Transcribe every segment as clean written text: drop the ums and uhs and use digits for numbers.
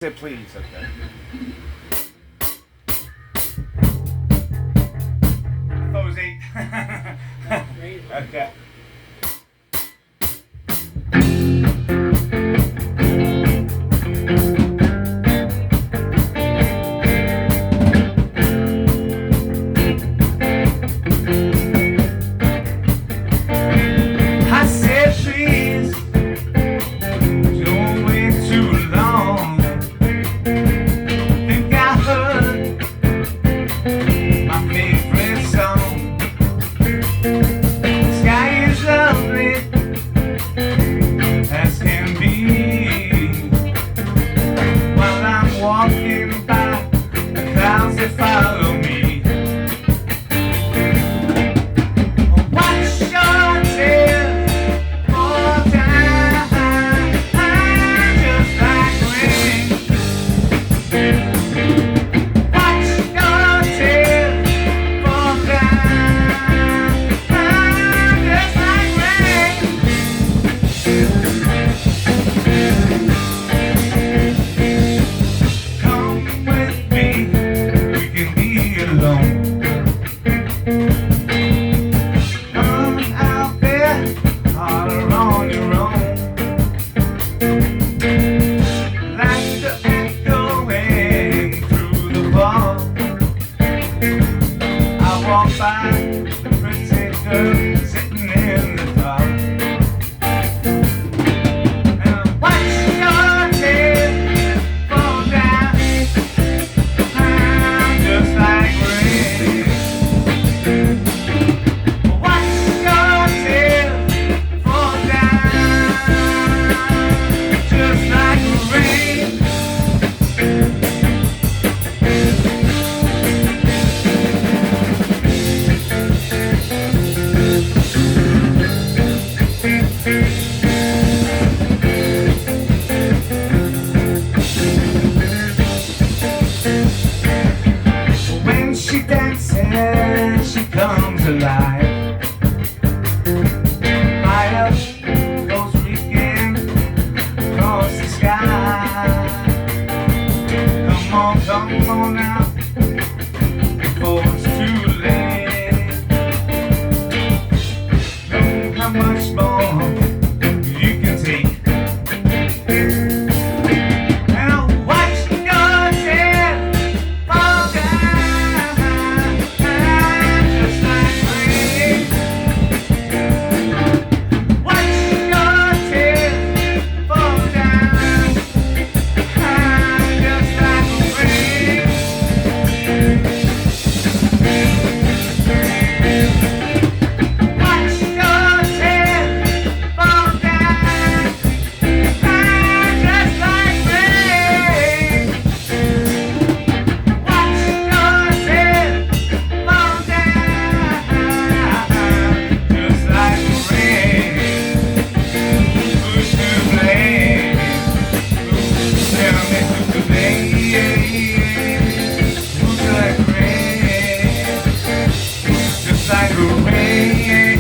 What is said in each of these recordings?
Say please, okay. I thought it was 8. Okay. I said please, don't wait too long. Think I heard my favorite song. The sky is lovely as can be. While I'm walking by, the clouds that follow me. Watch your tail fall down, just like rain. Watch your tail fall down, just like rain. Come with me, we can be alone. Come out there, all on your own. Laughter echoing through the ball. I walk by the pretty girl sitting in the dark. And watch your tail fall down, just like rain. Watch your tail fall down, just like rain. When she dances, she comes alive. Fire goes reeking across the sky. Come on now, before it's too late. Know how much more you can take. Now watch your tail fall down, just like rain. Watch your tail fall down, just like rain. Watch your tail fall down, just like rain. Watch your tail fall down, just like rain. Who's to blame? Tell me who's to blame? Who's like rain? Just like rain,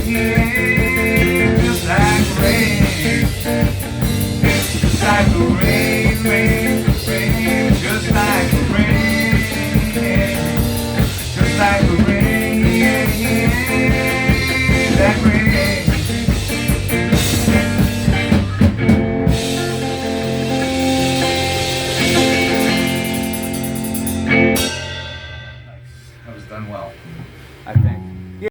just like rain, just like rain, rain, rain, just like rain, just like rain, like rain. Nice. That was done well, I think.